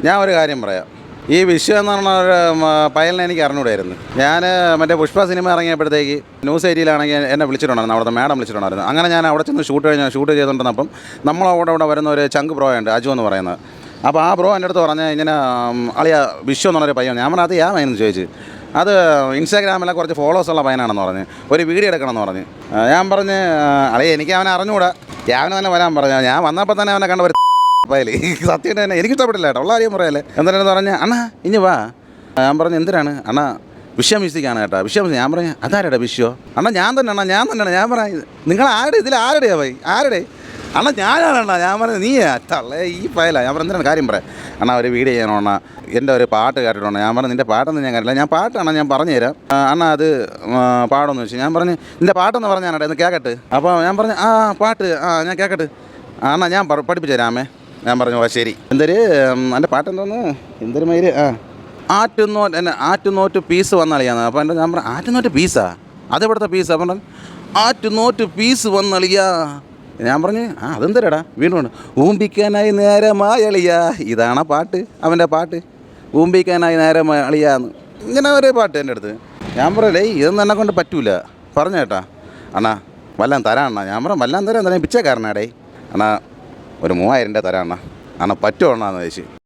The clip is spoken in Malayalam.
ഞാൻ ഒരു കാര്യം പറയാം. ഈ വിഷു എന്ന് പറഞ്ഞ ഒരു പയ്യലിനെ എനിക്ക് അറിഞ്ഞുകൂടായിരുന്നു. ഞാൻ മറ്റേ പുഷ്പ സിനിമ ഇറങ്ങിയപ്പോഴത്തേക്ക് ന്യൂസ് ഏരിയയിലാണെങ്കിൽ എന്നെ വിളിച്ചിട്ടുണ്ടായിരുന്നു, അവിടുത്തെ മാഡം വിളിച്ചിട്ടുണ്ടായിരുന്നു. അങ്ങനെ ഞാൻ അവിടെ ചെന്ന് ഷൂട്ട് ചെയ്തുകൊണ്ടിരുന്നപ്പം നമ്മളവിടെ വരുന്ന ഒരു ചങ്ക് ബ്രോ ഉണ്ട്, അജു എന്ന് പറയുന്നത്. അപ്പോൾ ആ ബ്രോ എൻ്റെ അടുത്ത് പറഞ്ഞ് ഇങ്ങനെ അളിയ വിഷു എന്ന് പറഞ്ഞൊരു പയ്യൻ. ഞാൻ പറഞ്ഞാൽ അത് പയ്യനെന്ന് ചോദിച്ചു. അത് ഇൻസ്റ്റാഗ്രാമിലെ കുറച്ച് ഫോളോവേഴ്സ് ഉള്ള പയ്യനാണെന്ന് പറഞ്ഞ് ഒരു വീഡിയോ എടുക്കണമെന്ന് പറഞ്ഞ്. ഞാൻ പറഞ്ഞ് അളിയ എനിക്ക് അവനെ അറിഞ്ഞുകൂടാ, അവന് തന്നെ വരാൻ പറഞ്ഞു. ഞാൻ വന്നപ്പോൾ തന്നെ അവനെ കണ്ട ഒരു പയല് സത്യം തന്നെ എനിക്ക് ഇഷ്ടപ്പെട്ടില്ല കേട്ടോ, ഉള്ള കാര്യം പറയല്ലേ. എന്തായാലും പറഞ്ഞ് അണ്ണാ ഇനി വാ. ഞാൻ പറഞ്ഞു എന്തിനാണ് അണ്ണാ? വിഷയം മ്യൂസിക്കാണ് കേട്ടോ, വിഷയം. ഞാൻ പറഞ്ഞു അതാരടാ വിഷയോ? അണ്ണാ ഞാൻ തന്നെയാണ്. ഞാൻ പറഞ്ഞു നിങ്ങൾ ആരുടെ ഇതിൽ ആരുടെയാ പോയി ആരുടെ അണ്ണാ? ഞാനാണ്. ഞാൻ പറഞ്ഞു നീ അല്ലേ ഈ പയല. ഞാൻ പറഞ്ഞു എന്തിനാണ് കാര്യം പറയാം. അണ്ണാ ഒരു വീഡിയോ ചെയ്യണോ അണ്ണാ, എൻ്റെ ഒരു പാട്ട് കേട്ടിട്ടുണ്ട്. ഞാൻ പറഞ്ഞു നിൻ്റെ പാട്ടൊന്നും ഞാൻ കേട്ടില്ല. ഞാൻ പാട്ടാണ് ഞാൻ പറഞ്ഞു തരാം അണ്ണാ, അത് പാടോന്ന് ചോദിച്ചു. ഞാൻ പറഞ്ഞു നിൻ്റെ പാട്ടെന്ന് പറഞ്ഞാണ് എന്ന് കേൾക്കട്ടെ. അപ്പോൾ ഞാൻ പറഞ്ഞു പാട്ട് ഞാൻ കേൾക്കട്ടെ അണ്ണാ, ഞാൻ പഠിപ്പിച്ചു തരാമേ. ഞാൻ പറഞ്ഞു ഓ ശരി. എൻ്റെ പാട്ടെന്തോന്ന് എന്തൊരു മയില് ആറ്റുനോറ്റ് പീസ് വന്നളിയാന്ന്. അപ്പോൾ എൻ്റെ ഞാൻ പറഞ്ഞു ആറ്റുനോറ്റ് പീസാ? അതെവിടുത്തെ പീസാ? അപ്പം ആറ്റുനോറ്റ് പീസ് വന്നളിയാ. ഞാൻ പറഞ്ഞു അതെന്തരടാ? വീണ്ടും ഊമ്പിക്കാനായി നേരമായി അളിയാ. ഇതാണ് പാട്ട്, അവൻ്റെ പാട്ട്. ഊമ്പിക്കാനായി നേരമായി അളിയാന്ന് ഇങ്ങനെ ഒരു പാട്ട് എൻ്റെ അടുത്ത്. ഞാൻ പറയല്ലേ ഇതൊന്നും എന്നെ കൊണ്ട് പറ്റൂല പറഞ്ഞു കേട്ടാ. അണ്ണാ വല്ലാൻ തരാം അണ്ണാ. ഞാൻ പറഞ്ഞു വല്ലാൻ തരാൻ പിച്ചക്കാരനാടേ. അണ്ണാ ഒരു 3000 രൂപ തരാം അണ്ണാ. അണ്ണാ പറ്റുമോ അണ്ണാന്ന് ചോദിച്ചു.